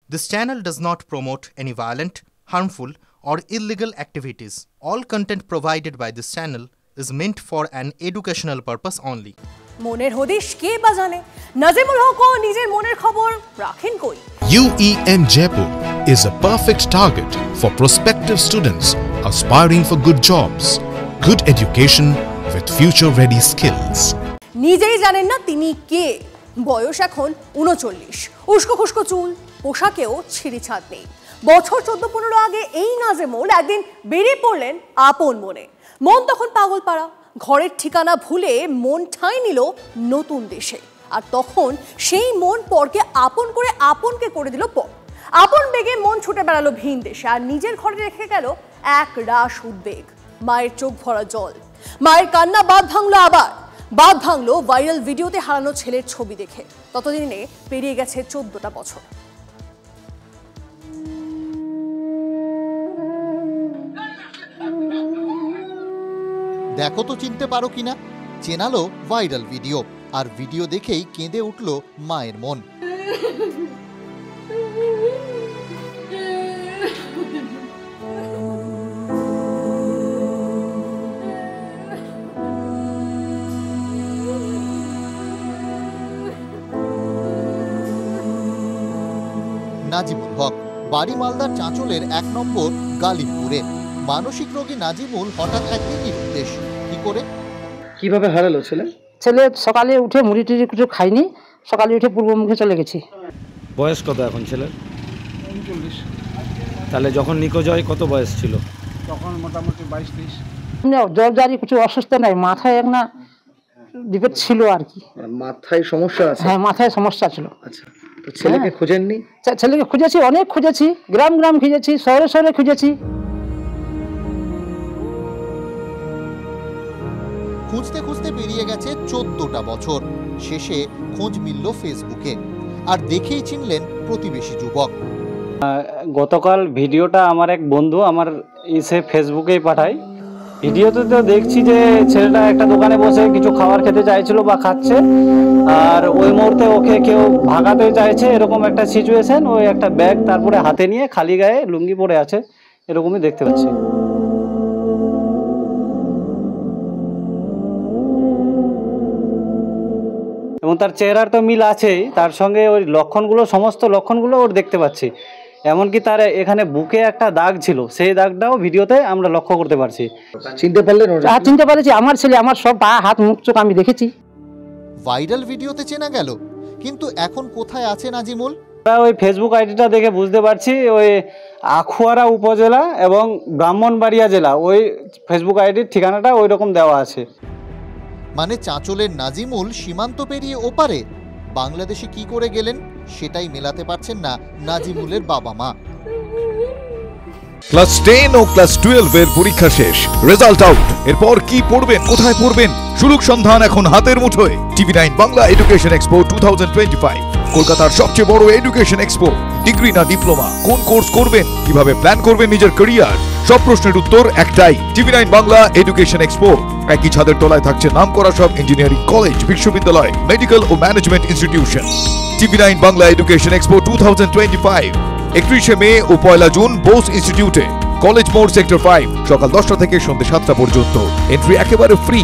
This channel does not promote any violent, harmful, or illegal activities. All content provided by this channel is meant for an educational purpose only. মনের হদিশ কে বা জানে নাজিমুল হকও নিজের মনের খবর রাখেন কই UEM Jaipur is a perfect target for prospective students aspiring for good jobs, good education with future-ready skills. নিজেই জানেন না তিনি কে। বয়স এখন 39, উস্কো খুস্কো চুল, পোশাকেও ছিঁড়িছাঁদ নেই। বছর 14-15 আগে এই নাজিমুল একদিন বেরিয়ে পড়লেন আপন মনে। মন তখন পাগলপাড়া, ঘরের ঠিকানা ভুলে মন ঠাঁই নিল নতুন দেশে। আর তখন সেই মন পরকে আপন করে আপনকে করে দিল পর। আপন বেগে মন ছুটে বেড়ালো ভিন দেশে, আর নিজের ঘরে রেখে গেল এক রাশ উদ্বেগ। মায়ের চোখ ভরা জল, মায়ের কান্না বাঁধ ভাঙলো আবার। বাঁধ ভাঙলো ভাইরাল ভিডিওতে হারানো ছেলের ছবি দেখে। ততদিনে পেরিয়ে গেছে 14টা বছর। দেখো তো চিনতে পারো কিনা, চেনালো ভাইরাল ভিডিও, আর ভিডিও দেখেই কেঁদে উঠল মায়ের মন। নাজিমুল হক, বাড়ি মালদার চাঁচলের 1 নম্বর গালিমপুরে। মানসিক রোগী নাজিমুল হঠাৎ একদিন নিরুদ্দেশ। কি করে, কিভাবে হারালো ছেলে? ছেলে সকালে উঠে মুড়ি টুড়ি কিছু খাইনি, সকালে উঠে পূর্বমুখে চলে গেছি। বয়স কত এখন ছেলের? 39। তাহলে যখন নিখোঁজ হয় কত বয়স ছিল? তখন মোটামুটি 22-23। জল জারি কিছু অসুস্থ নাই, মাথায় এক না ডিফেক্ট ছিল আর কি। মাথায় সমস্যা আছে? হ্যাঁ, মাথায় সমস্যা ছিল। আচ্ছা, তো ছেলেকে খুঁজেননি? ছেলেকে খুঁজেছি, অনেক খুঁজেছি, গ্রাম গ্রাম খুঁজেছি, শহরে শহরে খুঁজেছি। খুঁজতে খুঁজতে পেরিয়ে গেছে 14টা বছর। শেষে খোঁজ মিলল ফেসবুকে, আর দেখেই চিনলেন প্রতিবেশী যুবক। গতকাল ভিডিওটা আমার এক বন্ধু আমার ফেসবুকেই পাঠায়। ভিডিওতে তো দেখছি যে ছেলেটা একটা দোকানে বসে কিছু খাবার খেতে চাইছিল বা খাচ্ছে, আর ওই মুহূর্তে ওকে কেউ ভাগাতে চাইছে, এরকম একটা সিচুয়েশন। ওই একটা ব্যাগ তারপরে হাতে নিয়ে খালি গায়ে লুঙ্গি পরে আছে, এরকমই দেখতে পাচ্ছি। এবং তার চেহারার তো মিল আছেই, তার সঙ্গে ওই লক্ষণগুলো, সমস্ত লক্ষণগুলো ওর দেখতে পাচ্ছি। এমনকি তার এখানে বুকে একটা দাগ ছিল, সেই দাগটাও ভিডিওতে আমরা লক্ষ্য করতে পারছি। চিনতে পারলেন? হ্যাঁ, চিনতে পারছি। আমার ছেলে, আমার সব পা হাত মুখ চোখ আমি দেখেছি। ভাইরাল ভিডিওতে চেনা গেল, কিন্তু এখন কোথায় আছে নাজিমুল? ওই ফেসবুক আইডিটা দেখে বুঝতে পারছি ওই আখুয়ারা উপজেলা এবং ব্রাহ্মণবাড়িয়া জেলা, ওই ফেসবুক আইডির ঠিকানাটা ওই রকম দেওয়া আছে। মানে চাঁচলের নাজিমুল সীমান্ত পেরিয়ে ওপারে। বাংলাদেশে কি করে গেলেন সেটাই মেলাতে পারছেন না নাজিমুলের বাবা মা। ক্লাস 10 ও ক্লাস 12 এর পরীক্ষা শেষ, রেজাল্ট আউট। এরপর কি পড়বেন, কোথায় পড়বেন, সুযোগ সন্ধান এখন হাতের মুঠোয়। TV9 বাংলা এডুকেশন এক্সপো 2025, কলকাতার সবচেয়ে বড় এডুকেশন এক্সপো। ডিগ্রি না ডিপ্লোমা, কোন কোর্স করবেন, কিভাবে প্ল্যান করবেন নিজের ক্যারিয়ার, সব প্রশ্নের উত্তর একটাই। TV9 Bangla education expo. একই ছাদের তলায় থাকছে নামকরা সব ইঞ্জিনিয়ারিং কলেজ, বিশ্ববিদ্যালয়, মেডিকেল ও management institution. TV9 Bangla education expo 2025, 31শে মে ও 1 জুন বোস ইনস্টিটিউটে, কলেজ মোড়, সেক্টর 5, সকাল 10টা থেকে সন্ধ্যে 7টা পর্যন্ত। এন্ট্রি একেবারে ফ্রি।